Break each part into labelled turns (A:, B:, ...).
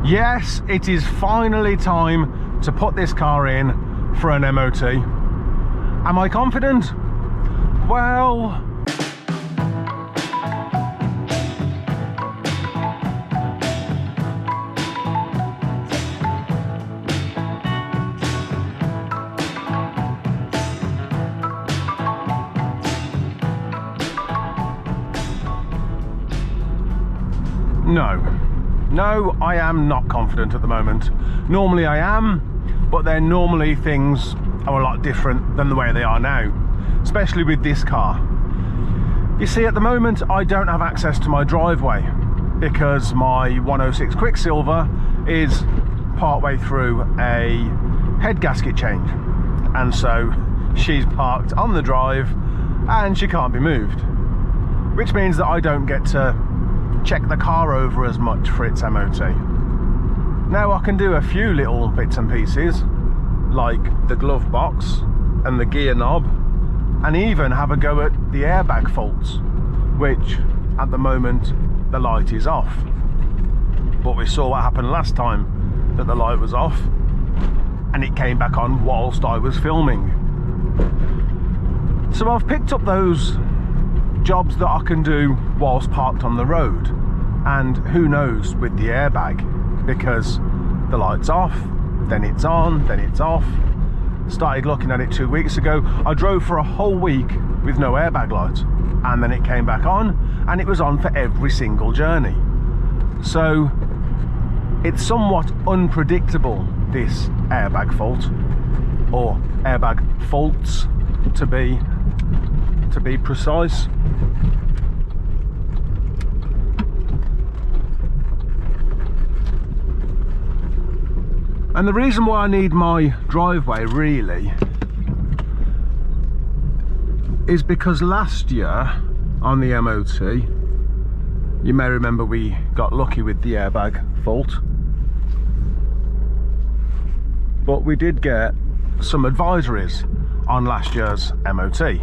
A: Yes, it is finally time to put this car in for an MOT. Am I confident? Well, No, I am not confident at the moment. Normally I am, but then normally things are a lot different than the way they are now, especially with this car. You see, at the moment I don't have access to my driveway because my 106 Quiksilver is partway through a head gasket change, and so she's parked on the drive and she can't be moved, which means that I don't get to check the car over as much for its MOT. Now I can do a few little bits and pieces like the glove box and the gear knob, and even have a go at the airbag faults, which at the moment the light is off. But we saw what happened last time, that the light was off and it came back on whilst I was filming. So I've picked up those jobs that I can do whilst parked on the road, and who knows with the airbag, because the light's off, then it's on, then it's off. Started looking at it 2 weeks ago. I drove for a whole week with no airbag light, and then it came back on, and it was on for every single journey. So it's somewhat unpredictable, this airbag fault, or airbag faults to be precise. And the reason why I need my driveway really is because last year on the MOT, you may remember we got lucky with the airbag fault, but we did get some advisories on last year's MOT.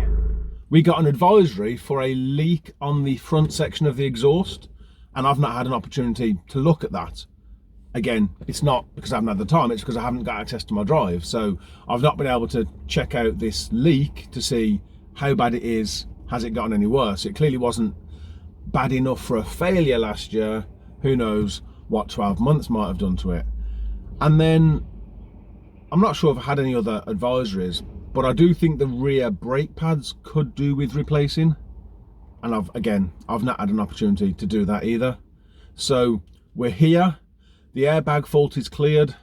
A: We got an advisory for a leak on the front section of the exhaust, and I've not had an opportunity to look at that. Again, it's not because I haven't had the time, it's because I haven't got access to my drive. So I've not been able to check out this leak to see how bad it is. Has it gotten any worse? It clearly wasn't bad enough for a failure last year. Who knows what 12 months might have done to it. And then I'm not sure if I had any other advisories, but I do think the rear brake pads could do with replacing. And I've not had an opportunity to do that either. So we're here. The airbag fault is cleared,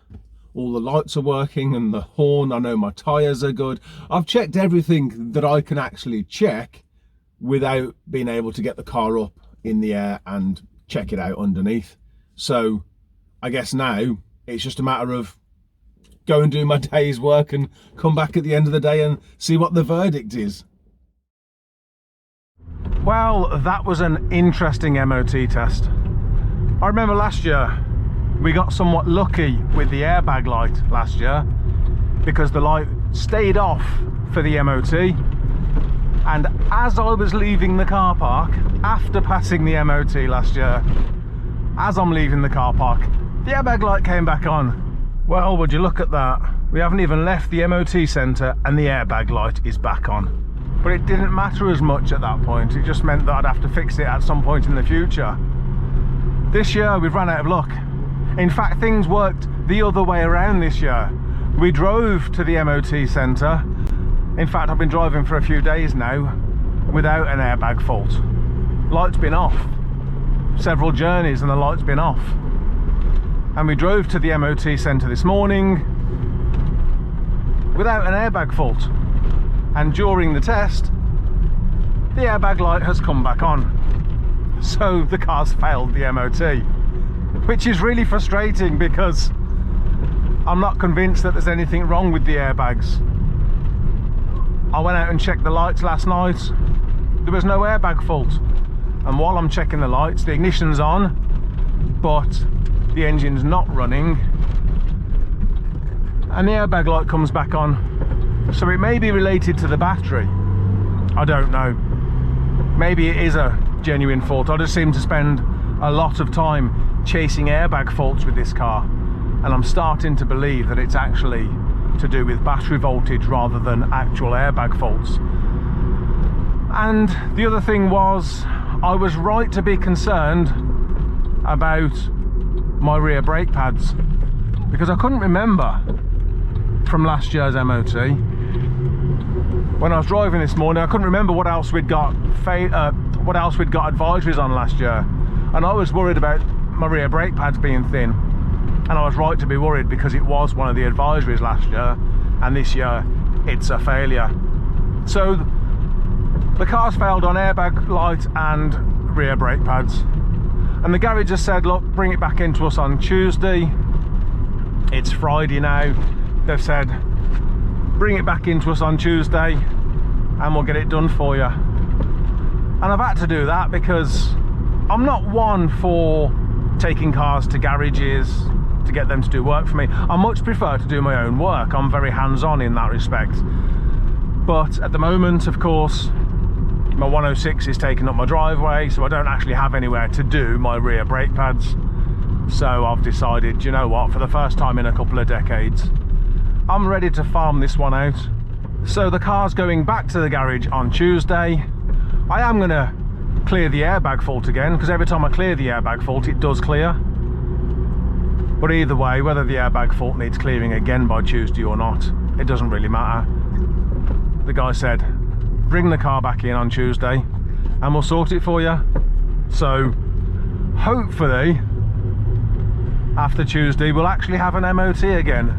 A: all the lights are working, and the horn, I know my tyres are good. I've checked everything that I can actually check without being able to get the car up in the air and check it out underneath. So I guess now it's just a matter of go and do my day's work and come back at the end of the day and see what the verdict is. Well, that was an interesting MOT test. I remember last year we got somewhat lucky with the airbag light last year, because the light stayed off for the MOT, and as I was leaving the car park after passing the MOT last year, as I'm leaving the car park, the airbag light came back on. Well, would you look at that, we haven't even left the MOT centre and the airbag light is back on. But it didn't matter as much at that point, it just meant that I'd have to fix it at some point in the future. This year we've run out of luck. In fact, things worked the other way around this year. We drove to the MOT centre. In fact, I've been driving for a few days now without an airbag fault. Light's been off. Several journeys and the light's been off. And we drove to the MOT centre this morning without an airbag fault. And during the test, the airbag light has come back on. So the car's failed the MOT. Which is really frustrating because I'm not convinced that there's anything wrong with the airbags. I went out and checked the lights last night. There was no airbag fault. And while I'm checking the lights, the ignition's on, but the engine's not running. And the airbag light comes back on. So it may be related to the battery. I don't know. Maybe it is a genuine fault. I just seem to spend a lot of time chasing airbag faults with this car, and I'm starting to believe that it's actually to do with battery voltage rather than actual airbag faults. And the other thing was, I was right to be concerned about my rear brake pads, because I couldn't remember from last year's MOT. When I was driving this morning, I couldn't remember what else we'd got advisories on last year, and I was worried about my rear brake pads being thin, and I was right to be worried because it was one of the advisories last year, and this year it's a failure. So the car's failed on airbag light and rear brake pads, and the garage has said, look, bring it back into us on Tuesday. It's Friday now. They've said bring it back into us on Tuesday and we'll get it done for you. And I've had to do that because I'm not one for taking cars to garages to get them to do work for me. I much prefer to do my own work. I'm very hands-on in that respect. But at the moment, of course, my 106 is taking up my driveway, so I don't actually have anywhere to do my rear brake pads. So I've decided, you know what, for the first time in a couple of decades, I'm ready to farm this one out. So the car's going back to the garage on Tuesday. I am going to clear the airbag fault again, because every time I clear the airbag fault it does clear. But either way, whether the airbag fault needs clearing again by Tuesday or not, it doesn't really matter. The guy said bring the car back in on Tuesday and we'll sort it for you. So hopefully after Tuesday we'll actually have an MOT again.